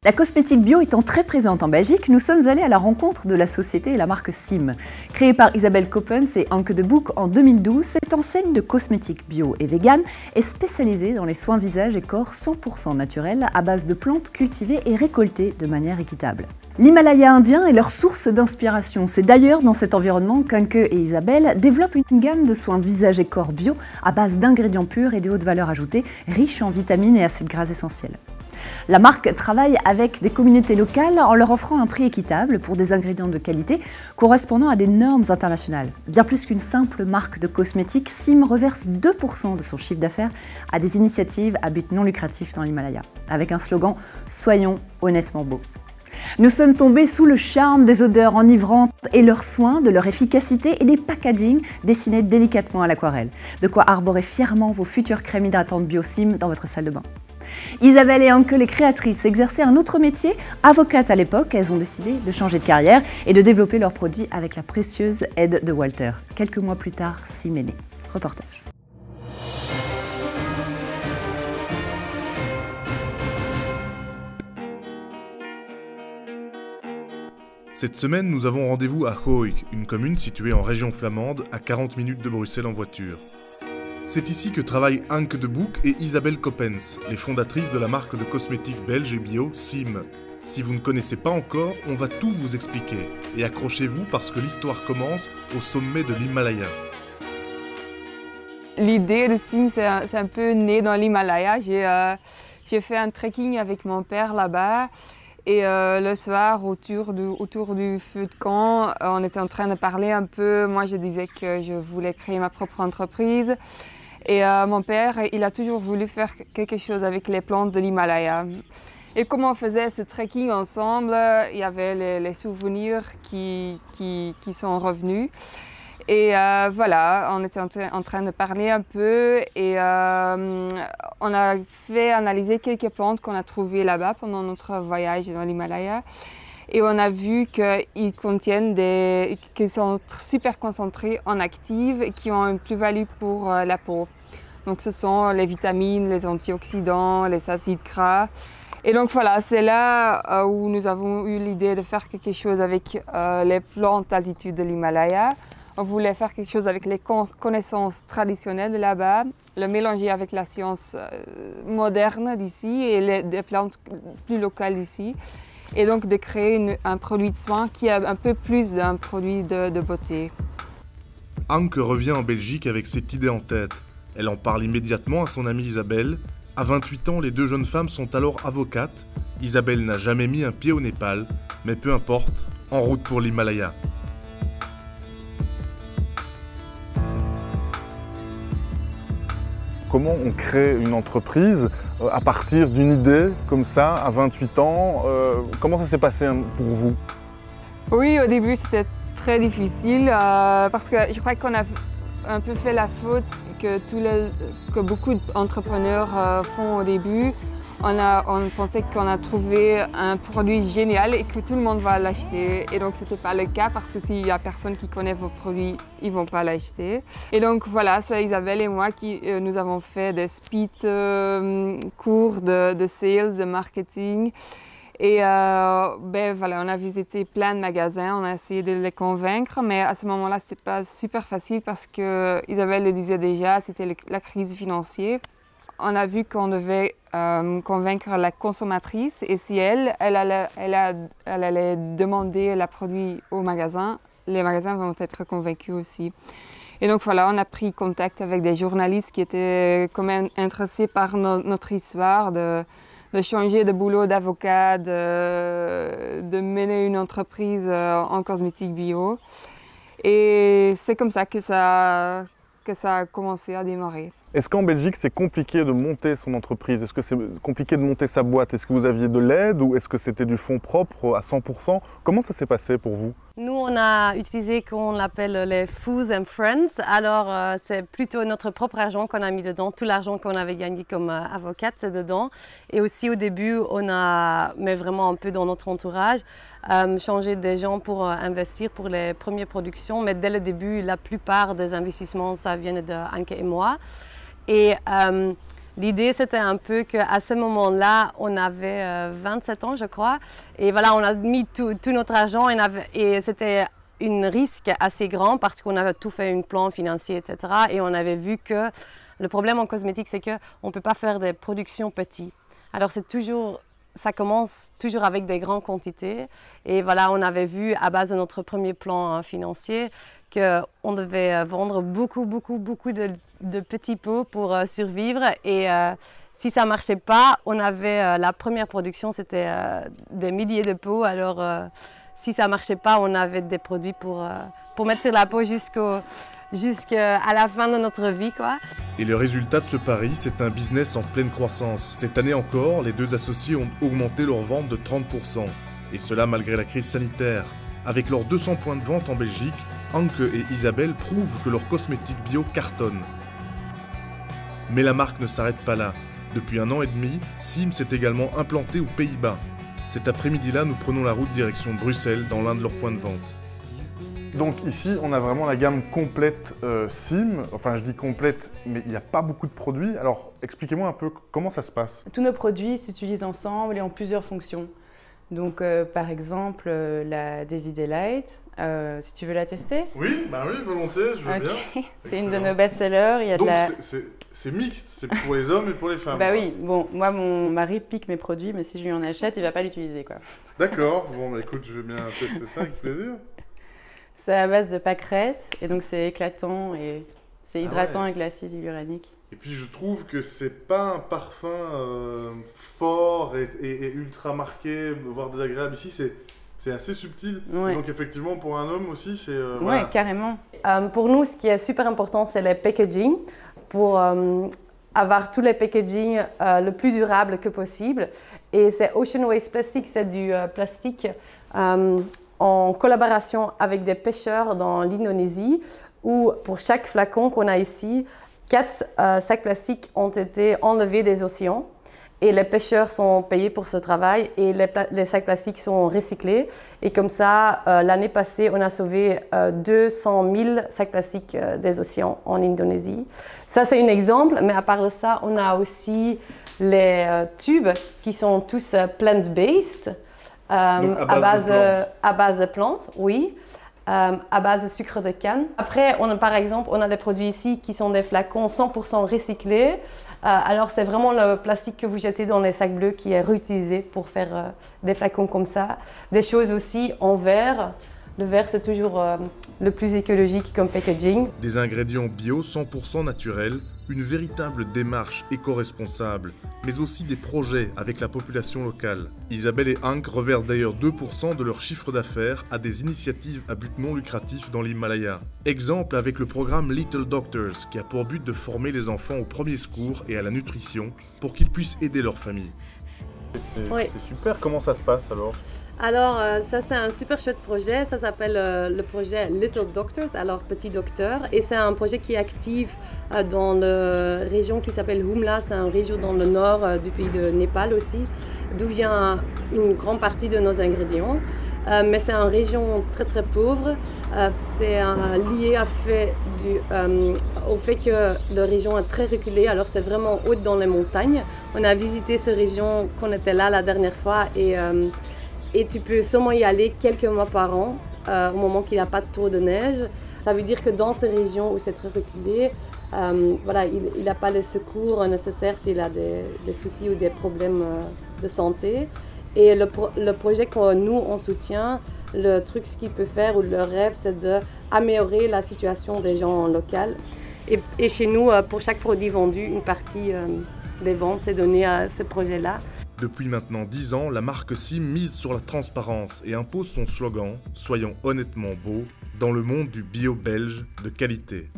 La cosmétique bio étant très présente en Belgique, nous sommes allés à la rencontre de la société et la marque Sim. Créée par Isabelle Coppens et Anke de Boek en 2012, cette enseigne de cosmétiques bio et vegan est spécialisée dans les soins visage et corps 100% naturels à base de plantes cultivées et récoltées de manière équitable. L'Himalaya indien est leur source d'inspiration. C'est d'ailleurs dans cet environnement qu'Anke et Isabelle développent une gamme de soins visage et corps bio à base d'ingrédients purs et de haute valeur ajoutée, riches en vitamines et acides gras essentiels. La marque travaille avec des communautés locales en leur offrant un prix équitable pour des ingrédients de qualité correspondant à des normes internationales. Bien plus qu'une simple marque de cosmétiques, Sim reverse 2% de son chiffre d'affaires à des initiatives à but non lucratif dans l'Himalaya, avec un slogan « Soyons honnêtement beaux ». Nous sommes tombés sous le charme des odeurs enivrantes et leurs soins, de leur efficacité et des packagings dessinés délicatement à l'aquarelle. De quoi arborer fièrement vos futures crèmes hydratantes BioSim dans votre salle de bain. Isabelle et Anke, les créatrices, exerçaient un autre métier. Avocates à l'époque, elles ont décidé de changer de carrière et de développer leurs produits avec la précieuse aide de Walter. Quelques mois plus tard, Sim est né. Reportage. Cette semaine, nous avons rendez-vous à Hooik, une commune située en région flamande, à 40 minutes de Bruxelles en voiture. C'est ici que travaillent Anke de Boek et Isabelle Coppens, les fondatrices de la marque de cosmétiques belge et bio Sim. Si vous ne connaissez pas encore, on va tout vous expliquer. Et accrochez-vous parce que l'histoire commence au sommet de l'Himalaya. L'idée de Sim, c'est un peu né dans l'Himalaya. J'ai fait un trekking avec mon père là-bas. Et le soir, autour du feu de camp, on était en train de parler un peu. Moi, je disais que je voulais créer ma propre entreprise. Et mon père, il a toujours voulu faire quelque chose avec les plantes de l'Himalaya. Et comme on faisait ce trekking ensemble, il y avait les souvenirs qui sont revenus. Et voilà, on était en train de parler un peu et on a fait analyser quelques plantes qu'on a trouvées là-bas pendant notre voyage dans l'Himalaya. Et on a vu qu'ils qu'ils sont super concentrés en actives et qui ont une plus-value pour la peau. Donc ce sont les vitamines, les antioxydants, les acides gras. Et donc voilà, c'est là où nous avons eu l'idée de faire quelque chose avec les plantes d'altitude de l'Himalaya. On voulait faire quelque chose avec les connaissances traditionnelles de là-bas, le mélanger avec la science moderne d'ici et des plantes plus locales d'ici. Et donc de créer un produit de soin qui est un peu plus d'un produit de beauté. Anke revient en Belgique avec cette idée en tête. Elle en parle immédiatement à son amie Isabelle. À 28 ans, les deux jeunes femmes sont alors avocates. Isabelle n'a jamais mis un pied au Népal, mais peu importe, en route pour l'Himalaya. Comment on crée une entreprise à partir d'une idée comme ça, à 28 ans? Comment ça s'est passé pour vous? Oui, au début c'était très difficile parce que je crois qu'on a un peu fait la faute que beaucoup d'entrepreneurs font au début. On pensait qu'on a trouvé un produit génial et que tout le monde va l'acheter. Et donc, ce n'était pas le cas parce que s'il n'y a personne qui connaît vos produits, ils ne vont pas l'acheter. Et donc, voilà, c'est Isabelle et moi qui nous avons fait des speed cours de sales, de marketing. Et voilà, on a visité plein de magasins, on a essayé de les convaincre, mais à ce moment-là, ce n'était pas super facile parce que Isabelle le disait déjà, c'était la crise financière. On a vu qu'on devait convaincre la consommatrice et si elle allait demander le produit au magasin, les magasins vont être convaincus aussi. Et donc voilà, on a pris contact avec des journalistes qui étaient quand même intéressés par notre histoire de changer de boulot d'avocat, de mener une entreprise en cosmétique bio. Et c'est comme ça que ça a commencé à démarrer. Est-ce qu'en Belgique, c'est compliqué de monter son entreprise? Est-ce que c'est compliqué de monter sa boîte? Est-ce que vous aviez de l'aide ou est-ce que c'était du fonds propre à 100%? Comment ça s'est passé pour vous? Nous, on a utilisé ce qu'on appelle les Fools and Friends. Alors, c'est plutôt notre propre argent qu'on a mis dedans. Tout l'argent qu'on avait gagné comme avocate, c'est dedans. Et aussi, au début, on a, mais vraiment un peu dans notre entourage, changé des gens pour investir pour les premières productions. Mais dès le début, la plupart des investissements, ça vient de Anke et moi. Et L'idée, c'était un peu qu'à ce moment-là, on avait 27 ans, je crois. Et voilà, on a mis tout notre argent et c'était un risque assez grand parce qu'on avait tout fait un plan financier, etc. Et on avait vu que le problème en cosmétique, c'est qu'on ne peut pas faire des productions petites. Alors, ça commence toujours avec des grandes quantités. Et voilà, on avait vu à base de notre premier plan financier qu'on devait vendre beaucoup de petits pots pour survivre. Et si ça ne marchait pas, on avait la première production, c'était des milliers de pots. Alors, si ça ne marchait pas, on avait des produits pour mettre sur la peau jusqu'à la fin de notre vie, quoi. Et le résultat de ce pari, c'est un business en pleine croissance. Cette année encore, les deux associés ont augmenté leurs ventes de 30%. Et cela malgré la crise sanitaire. Avec leurs 200 points de vente en Belgique, Anke et Isabelle prouvent que leurs cosmétiques bio cartonnent. Mais la marque ne s'arrête pas là. Depuis 1 an et demi, Sim s'est également implanté aux Pays-Bas. Cet après-midi-là, nous prenons la route direction Bruxelles dans l'un de leurs points de vente. Donc ici, on a vraiment la gamme complète Sim. Enfin, je dis complète, mais il n'y a pas beaucoup de produits. Alors, expliquez-moi un peu comment ça se passe. Tous nos produits s'utilisent ensemble et ont plusieurs fonctions. Donc, par exemple, la Daisy Delight, si tu veux la tester. Oui, volontiers, je veux bien. C'est une de nos best-sellers. Il y a donc, de c'est mixte, c'est pour les hommes et pour les femmes. Bah oui, bon, moi, mon mari pique mes produits, mais si je lui en achète, il ne va pas l'utiliser, quoi. D'accord, bon, bah écoute, je vais bien tester ça avec plaisir. C'est à base de pâquerettes, et donc c'est éclatant et c'est hydratant avec l'acide hyaluronique. Et puis je trouve que c'est pas un parfum fort et ultra marqué, voire désagréable. Ici, c'est assez subtil. Ouais. Et donc effectivement, pour un homme aussi, c'est... Ouais, voilà. carrément. Pour nous, ce qui est super important, c'est les packaging. Pour avoir tous les packaging le plus durable que possible. Et c'est Ocean Waste Plastic, c'est du plastique en collaboration avec des pêcheurs dans l'Indonésie, où pour chaque flacon qu'on a ici, 4 sacs plastiques ont été enlevés des océans. Et les pêcheurs sont payés pour ce travail et les sacs plastiques sont recyclés. Et comme ça, l'année passée, on a sauvé 200 000 sacs plastiques des océans en Indonésie. Ça, c'est un exemple, mais à part de ça, on a aussi les tubes qui sont tous plant-based, à base de plantes, oui. À base de sucre de canne. Après, par exemple, on a des produits ici qui sont des flacons 100% recyclés. Alors, c'est vraiment le plastique que vous jetez dans les sacs bleus qui est réutilisé pour faire des flacons comme ça. Des choses aussi en verre. Le verre, c'est toujours le plus écologique comme packaging. Des ingrédients bio 100% naturels, une véritable démarche éco-responsable, mais aussi des projets avec la population locale. Isabelle et Anke reversent d'ailleurs 2% de leur chiffre d'affaires à des initiatives à but non lucratif dans l'Himalaya. Exemple avec le programme Little Doctors, qui a pour but de former les enfants aux premiers secours et à la nutrition pour qu'ils puissent aider leur famille. C'est super, comment ça se passe alors? Alors, ça c'est un super chouette projet, ça s'appelle le projet Little Doctors, alors Petit Docteur, et c'est un projet qui est actif dans la région qui s'appelle Humla, c'est une région dans le nord du pays de Népal aussi, d'où vient une grande partie de nos ingrédients. Mais c'est une région très très pauvre, c'est lié au fait que la région est très reculée, alors c'est vraiment haute dans les montagnes. On a visité cette région quand on était là la dernière fois et tu peux seulement y aller quelques mois par an, au moment qu'il n'y a pas trop de neige. Ça veut dire que dans ces régions où c'est très reculé, voilà, il n'a pas les secours nécessaires s'il a des soucis ou des problèmes de santé. Et le projet que nous, on soutient, le truc ce qu'il peut faire ou le rêve, c'est d'améliorer la situation des gens locaux. Et chez nous, pour chaque produit vendu, une partie des ventes c'est donnée à ce projet-là. Depuis maintenant 10 ans, la marque Sim mise sur la transparence et impose son slogan « Soyons honnêtement beaux » dans le monde du bio belge de qualité.